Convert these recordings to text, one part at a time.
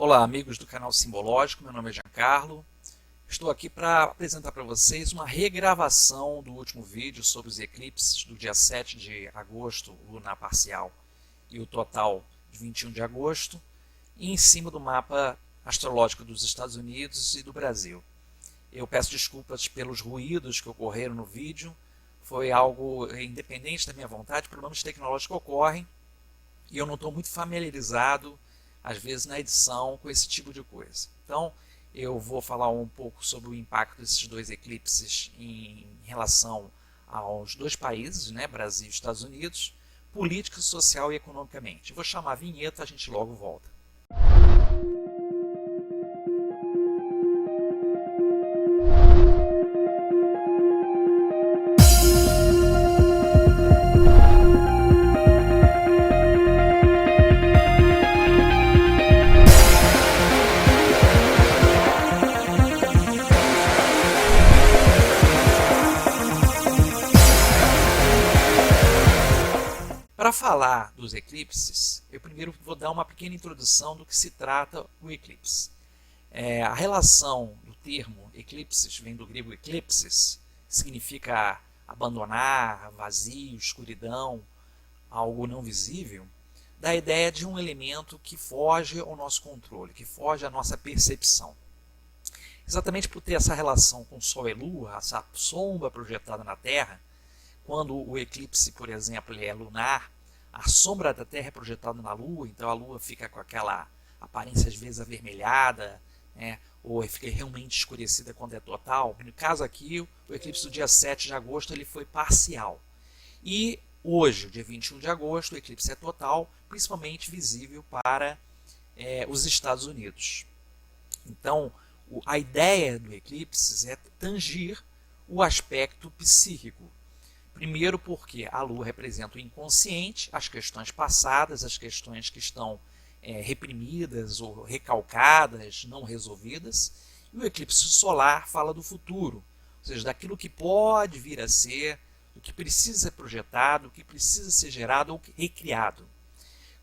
Olá, amigos do canal Simbológico, meu nome é Giancarlo. Estou aqui para apresentar para vocês uma regravação do último vídeo sobre os eclipses do dia 7 de agosto, o lunar parcial, e o total de 21 de agosto, e em cima do mapa astrológico dos Estados Unidos e do Brasil. Eu peço desculpas pelos ruídos que ocorreram no vídeo, foi algo independente da minha vontade, problemas tecnológicos ocorrem, e eu não estou muito familiarizado às vezes na edição com esse tipo de coisa. Então eu vou falar um pouco sobre o impacto desses dois eclipses em relação aos dois países, né, Brasil e Estados Unidos, política, social e economicamente. Eu vou chamar a vinheta, a gente logo volta. Para falar dos eclipses, eu primeiro vou dar uma pequena introdução do que se trata o eclipse. A relação do termo eclipses vem do grego eclipses, que significa abandonar, vazio, escuridão, algo não visível, da ideia de um elemento que foge ao nosso controle, que foge à nossa percepção. Exatamente por ter essa relação com Sol e Lua, essa sombra projetada na Terra, quando o eclipse, por exemplo, ele é lunar, a sombra da Terra é projetada na Lua, então a Lua fica com aquela aparência às vezes avermelhada, né, ou fica realmente escurecida quando é total. No caso aqui, o eclipse do dia 7 de agosto ele foi parcial. E hoje, dia 21 de agosto, o eclipse é total, principalmente visível para os Estados Unidos. Então, a ideia do eclipse é tangir o aspecto psíquico. Primeiro porque a Lua representa o inconsciente, as questões passadas, as questões que estão reprimidas ou recalcadas, não resolvidas. E o eclipse solar fala do futuro, ou seja, daquilo que pode vir a ser, do que precisa ser projetado, do que precisa ser gerado ou recriado.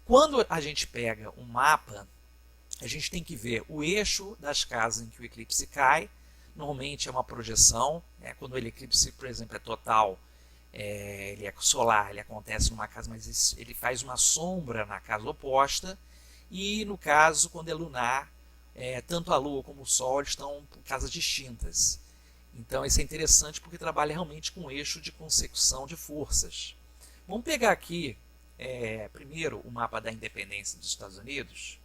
Quando a gente pega um mapa, a gente tem que ver o eixo das casas em que o eclipse cai. Normalmente é uma projeção, quando o eclipse, por exemplo, é total, ele é solar, ele acontece numa casa, mas ele faz uma sombra na casa oposta. E no caso, quando é lunar, tanto a Lua como o Sol estão em casas distintas. Então isso é interessante porque trabalha realmente com o eixo de consecução de forças. Vamos pegar aqui primeiro o mapa da independência dos Estados Unidos.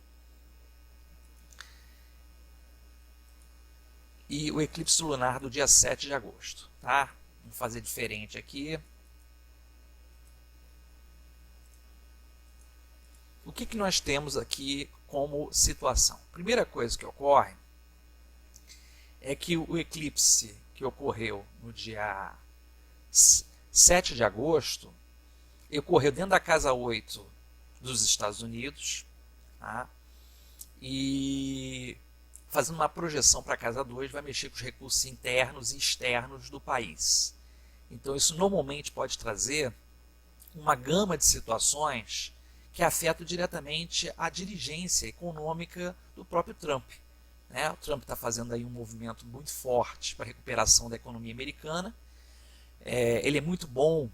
E o eclipse lunar do dia 7 de agosto. Tá? Vamos fazer diferente aqui. O que nós temos aqui como situação? Primeira coisa que ocorre é que o eclipse que ocorreu no dia 7 de agosto ocorreu dentro da casa 8 dos Estados Unidos, tá? E fazendo uma projeção para a casa 2 vai mexer com os recursos internos e externos do país. Então isso normalmente pode trazer uma gama de situações que afetam diretamente a dirigência econômica do próprio Trump. O Trump está fazendo aí um movimento muito forte para a recuperação da economia americana. Ele é muito bom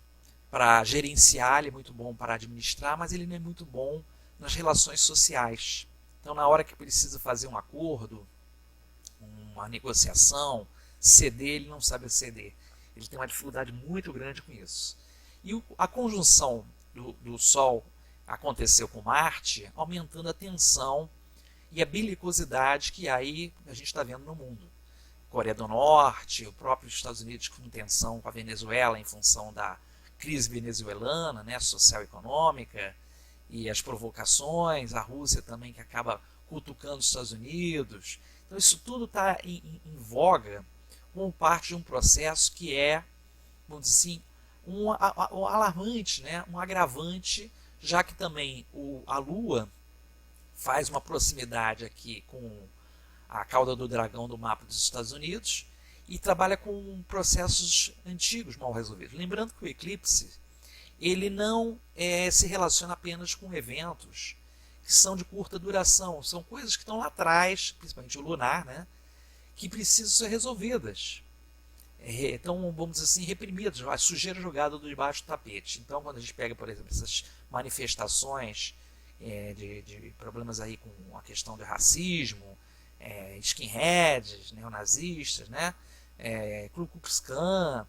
para gerenciar, ele é muito bom para administrar, mas ele não é muito bom nas relações sociais. Então, na hora que precisa fazer um acordo, uma negociação, ceder, ele não sabe ceder. Ele tem uma dificuldade muito grande com isso. E a conjunção do Sol aconteceu com Marte, aumentando a tensão e a belicosidade que aí a gente está vendo no mundo. Coreia do Norte, o próprio Estados Unidos com tensão com a Venezuela em função da crise venezuelana, né, social e econômica, e as provocações, a Rússia também que acaba cutucando os Estados Unidos. Então isso tudo está em voga como parte de um processo que é, vamos dizer assim, um alarmante, né, um agravante, já que também a Lua faz uma proximidade aqui com a cauda do dragão do mapa dos Estados Unidos e trabalha com processos antigos mal resolvidos. Lembrando que o eclipse ele não se relaciona apenas com eventos que são de curta duração, são coisas que estão lá atrás, principalmente o lunar, né, que precisam ser resolvidas. Então, vamos dizer assim, reprimidas, a sujeira jogada debaixo do tapete. Então, quando a gente pega, por exemplo, essas manifestações de problemas aí com a questão do racismo, skinheads, neonazistas, né, Ku Klux Klan,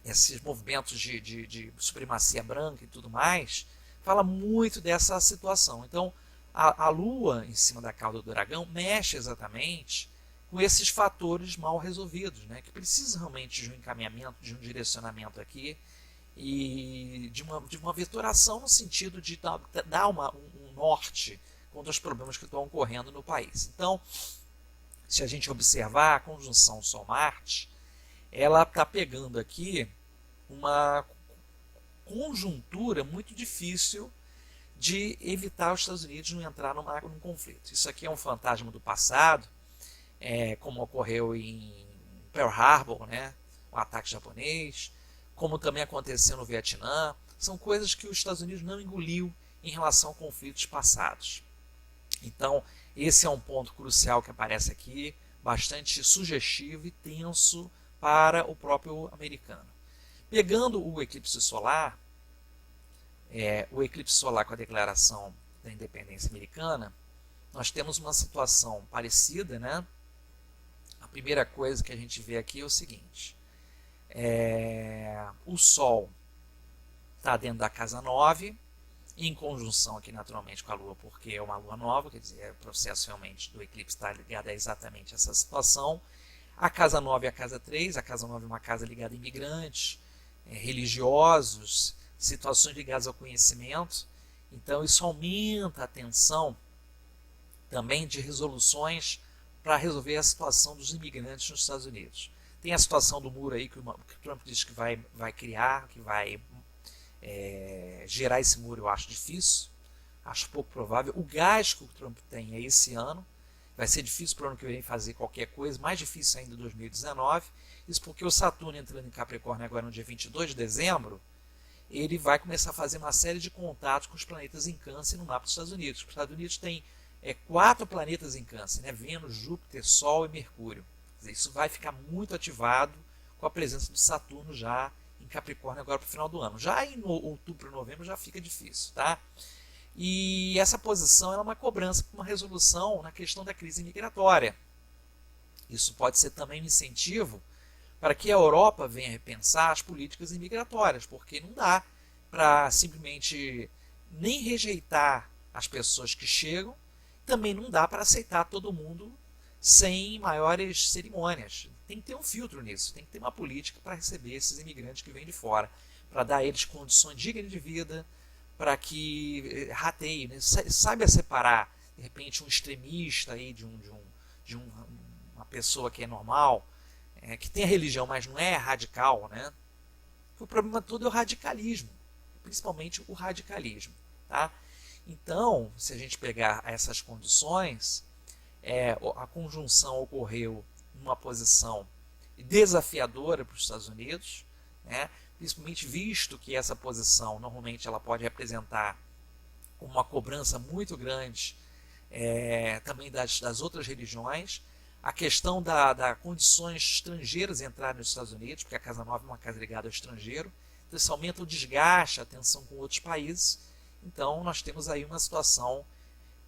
esses movimentos de supremacia branca e tudo mais, fala muito dessa situação. Então, a Lua em cima da cauda do dragão mexe exatamente com esses fatores mal resolvidos, né, que precisam realmente de um encaminhamento, de um direcionamento aqui, e de uma vetoração no sentido de dar um norte contra os problemas que estão ocorrendo no país. Então, se a gente observar a conjunção Sol-Marte, ela está pegando aqui uma conjuntura muito difícil de evitar os Estados Unidos não entrar num conflito. Isso aqui é um fantasma do passado, como ocorreu em Pearl Harbor, né, o ataque japonês, como também aconteceu no Vietnã. São coisas que os Estados Unidos não engoliu em relação a conflitos passados. Então, esse é um ponto crucial que aparece aqui, bastante sugestivo e tenso para o próprio americano. Pegando o eclipse solar, o eclipse solar com a declaração da independência americana, nós temos uma situação parecida, né? A primeira coisa que a gente vê aqui é o seguinte: o Sol está dentro da casa 9, em conjunção aqui naturalmente com a Lua, porque é uma Lua nova, quer dizer, o processo realmente do eclipse está ligado a exatamente essa situação. A casa 9 é a casa 3, a casa 9 é uma casa ligada a imigrantes, religiosos, situações ligadas ao conhecimento. Então isso aumenta a tensão também de resoluções para resolver a situação dos imigrantes nos Estados Unidos. Tem a situação do muro aí que o Trump diz que vai criar, que vai gerar esse muro. Eu acho difícil, acho pouco provável. O gás que o Trump tem é esse ano, vai ser difícil para o ano que vem fazer qualquer coisa, mais difícil ainda em 2019, isso porque o Saturno entrando em Capricórnio agora no dia 22 de dezembro, ele vai começar a fazer uma série de contatos com os planetas em Câncer no mapa dos Estados Unidos. Os Estados Unidos têm 4 planetas em Câncer, né? Vênus, Júpiter, Sol e Mercúrio. Quer dizer, isso vai ficar muito ativado com a presença do Saturno já em Capricórnio agora para o final do ano. Já em outubro, novembro já fica difícil, tá? E essa posição é uma cobrança para uma resolução na questão da crise migratória. Isso pode ser também um incentivo para que a Europa venha repensar as políticas imigratórias, porque não dá para simplesmente nem rejeitar as pessoas que chegam, também não dá para aceitar todo mundo sem maiores cerimônias. Tem que ter um filtro nisso, tem que ter uma política para receber esses imigrantes que vêm de fora, para dar a eles condições dignas de vida, para que rateie, né? Saiba separar, de repente, um extremista aí de uma pessoa que é normal, que tem a religião, mas não é radical, né? O problema todo é o radicalismo, principalmente o radicalismo, tá? Então, se a gente pegar essas condições, a conjunção ocorreu numa posição desafiadora para os Estados Unidos, né? Principalmente visto que essa posição normalmente ela pode representar uma cobrança muito grande também das outras religiões. A questão da condições estrangeiras entrarem nos Estados Unidos, porque a Casa 9 é uma casa ligada ao estrangeiro, então isso aumenta o desgaste, a tensão com outros países. Então nós temos aí uma situação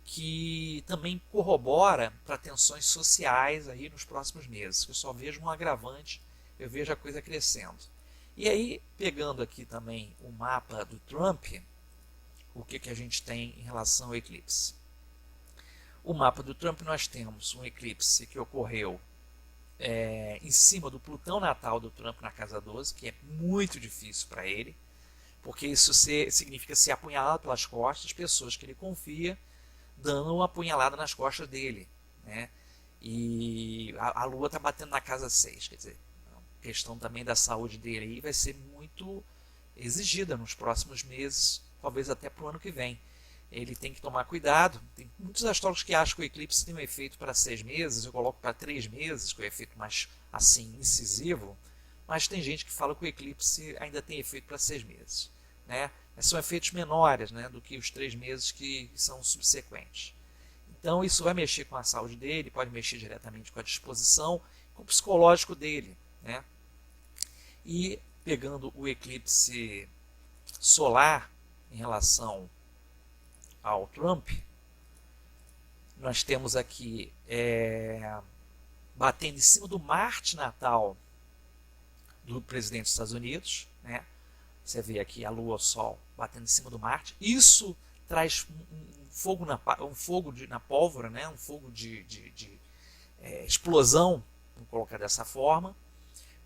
que também corrobora para tensões sociais aí nos próximos meses. Eu só vejo um agravante, eu vejo a coisa crescendo. E aí, pegando aqui também o mapa do Trump, o que a gente tem em relação ao eclipse? O mapa do Trump, nós temos um eclipse que ocorreu em cima do Plutão natal do Trump na casa 12, que é muito difícil para ele, porque isso significa ser apunhalado pelas costas, pessoas que ele confia, dando uma apunhalada nas costas dele, né? E a Lua está batendo na casa 6, quer dizer, a questão também da saúde dele aí vai ser muito exigida nos próximos meses, talvez até para o ano que vem. Ele tem que tomar cuidado. Tem muitos astrólogos que acham que o eclipse tem um efeito para 6 meses, eu coloco para 3 meses, que é o efeito mais assim incisivo, mas tem gente que fala que o eclipse ainda tem efeito para 6 meses, né? são efeitos menores, né, do que os 3 meses que são subsequentes. Então isso vai mexer com a saúde dele, pode mexer diretamente com a disposição, com o psicológico dele, né? E pegando o eclipse solar em relação ao Trump, nós temos aqui batendo em cima do Marte natal do presidente dos Estados Unidos, né? Você vê aqui a Lua, o Sol batendo em cima do Marte. Isso traz um fogo na pólvora, né? Um fogo de explosão, vamos colocar dessa forma.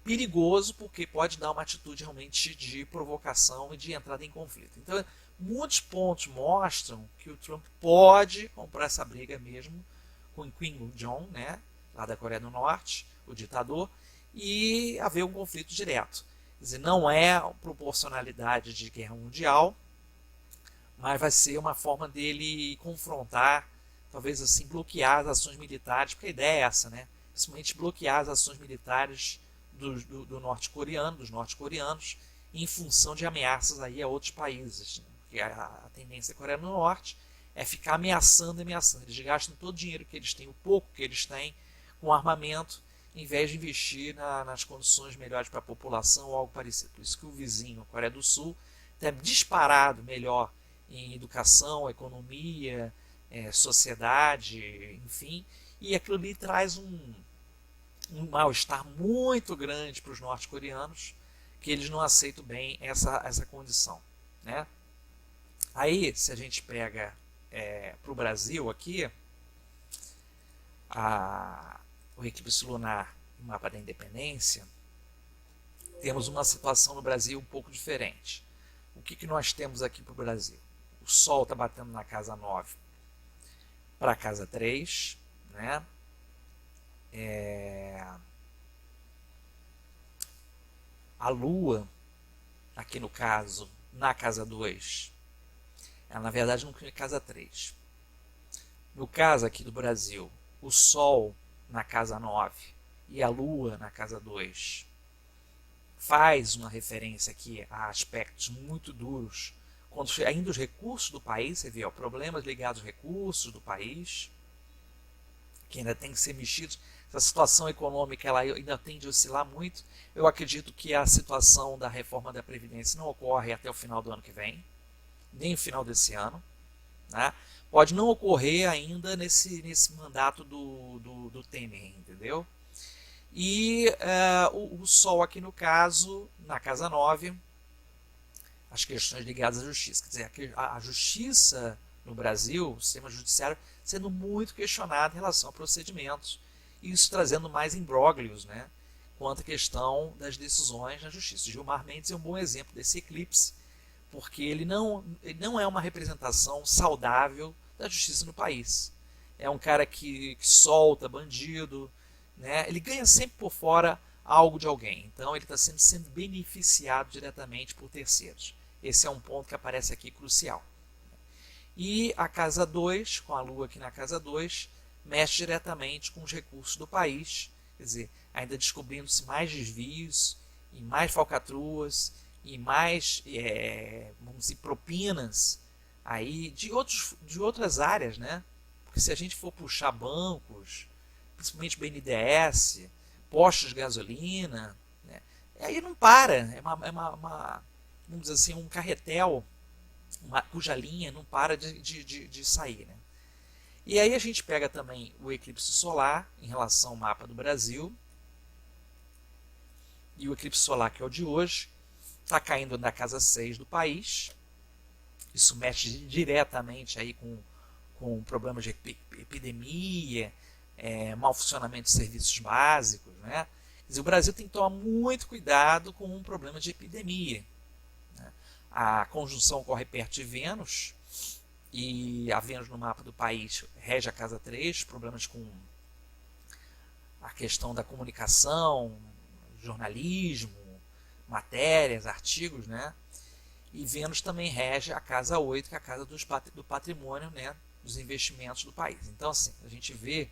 Perigoso, porque pode dar uma atitude realmente de provocação e de entrada em conflito. Então, muitos pontos mostram que o Trump pode comprar essa briga mesmo com o Kim Jong, né, lá da Coreia do Norte, o ditador, e haver um conflito direto. Quer dizer, não é proporcionalidade de guerra mundial, mas vai ser uma forma dele confrontar, talvez assim, bloquear as ações militares, porque a ideia é essa, né? Principalmente bloquear as ações militares dos norte-coreanos, em função de ameaças aí a outros países. Né? Porque a tendência da Coreia do Norte é ficar ameaçando. Eles gastam todo o dinheiro que eles têm, o pouco que eles têm, com armamento, em vez de investir nas condições melhores para a população ou algo parecido. Por isso que o vizinho, a Coreia do Sul, está disparado melhor em educação, economia, sociedade, enfim, e aquilo ali traz um mal-estar muito grande para os norte-coreanos, que eles não aceitam bem essa condição, né? Aí, se a gente pega para o Brasil aqui, o eclipse lunar e o mapa da independência, temos uma situação no Brasil um pouco diferente. O que nós temos aqui para o Brasil? O Sol está batendo na casa 9 para a casa 3, né? A Lua, aqui no caso, na casa 2, ela na verdade não é casa 3. No caso aqui do Brasil, o Sol na casa 9 e a Lua na casa 2 faz uma referência aqui a aspectos muito duros, quando ainda os recursos do país, você vê, problemas ligados aos recursos do país, que ainda tem que ser mexidos. Essa situação econômica ela ainda tende a oscilar muito. Eu acredito que a situação da reforma da Previdência não ocorre até o final do ano que vem, nem no final desse ano, né? Pode não ocorrer ainda nesse mandato do Temer, entendeu? E o Sol aqui no caso, na casa 9, as questões ligadas à justiça. Quer dizer, a justiça no Brasil, o sistema judiciário, sendo muito questionado em relação a procedimentos, e isso trazendo mais imbróglios, né, quanto à questão das decisões na justiça. Gilmar Mendes é um bom exemplo desse eclipse, porque ele não é uma representação saudável da justiça no país. É um cara que solta bandido, né, ele ganha sempre por fora algo de alguém, então ele está sendo beneficiado diretamente por terceiros. Esse é um ponto que aparece aqui crucial. E a casa 2, com a Lua aqui na casa 2, mexe diretamente com os recursos do país, quer dizer, ainda descobrindo-se mais desvios, e mais falcatruas, e mais vamos dizer, propinas aí de outras áreas, né? Porque se a gente for puxar bancos, principalmente BNDES, postos de gasolina, né? Aí não para, vamos dizer assim, um carretel, cuja linha não para de sair, né? E aí a gente pega também o eclipse solar em relação ao mapa do Brasil, e o eclipse solar, que é o de hoje, está caindo na casa 6 do país. Isso mexe diretamente aí com problemas de epidemia, mau funcionamento de serviços básicos, né? Quer dizer, o Brasil tem que tomar muito cuidado com um problema de epidemia, né? A conjunção ocorre perto de Vênus, e a Vênus no mapa do país rege a casa 3, problemas com a questão da comunicação, jornalismo, matérias, artigos, né? E Vênus também rege a casa 8, que é a casa do patrimônio, né? Dos investimentos do país. Então, assim, a gente vê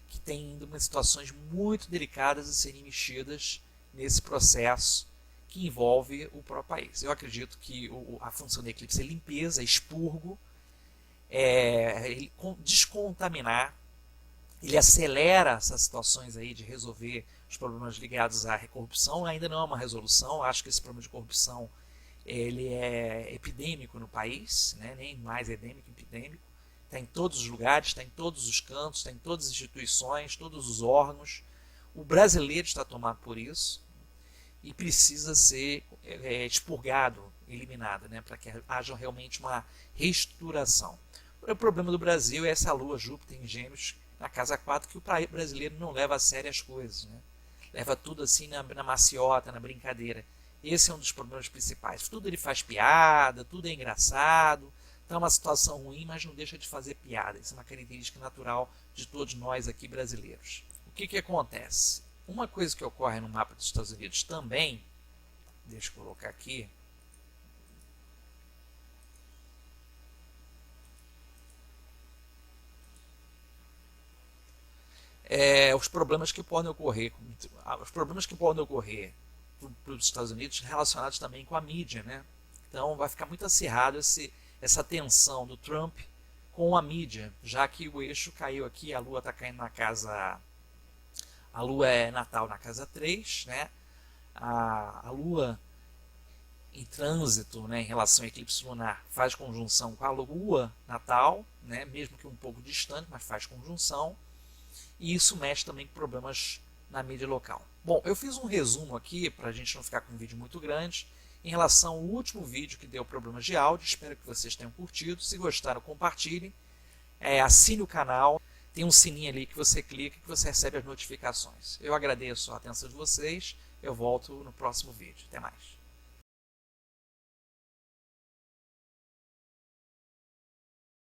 que tem ainda umas situações muito delicadas a serem mexidas nesse processo, que envolve o próprio país. Eu acredito que a função do eclipse é limpeza, expurgo, ele descontaminar, ele acelera essas situações aí de resolver os problemas ligados à corrupção. Ainda não é uma resolução, acho que esse problema de corrupção ele é epidêmico no país, né? Nem mais endêmico, epidêmico. Está em todos os lugares, está em todos os cantos, está em todas as instituições, todos os órgãos. O brasileiro está tomado por isso e precisa ser expurgado, eliminado, né? Para que haja realmente uma reestruturação. O problema do Brasil é essa lua Júpiter em Gêmeos na casa 4, que o brasileiro não leva a sério as coisas, né? Leva tudo assim na maciota, na brincadeira. Esse é um dos problemas principais. Tudo ele faz piada, tudo é engraçado, está uma situação ruim, mas não deixa de fazer piada. Isso é uma característica natural de todos nós aqui brasileiros. O que acontece? Uma coisa que ocorre no mapa dos Estados Unidos também, deixa eu colocar aqui, os problemas que podem ocorrer para os Estados Unidos relacionados também com a mídia, né? Então vai ficar muito acirrado essa tensão do Trump com a mídia, já que o eixo caiu aqui, a Lua está caindo na casa, a Lua é natal na casa 3, né? A Lua em trânsito, né, em relação ao eclipse lunar, faz conjunção com a Lua natal, né, mesmo que um pouco distante, mas faz conjunção. E isso mexe também com problemas na mídia local. Bom, eu fiz um resumo aqui, para a gente não ficar com um vídeo muito grande, em relação ao último vídeo que deu problemas de áudio. Espero que vocês tenham curtido. Se gostaram, compartilhem. Assine o canal. Tem um sininho ali que você clica que você recebe as notificações. Eu agradeço a atenção de vocês. Eu volto no próximo vídeo. Até mais.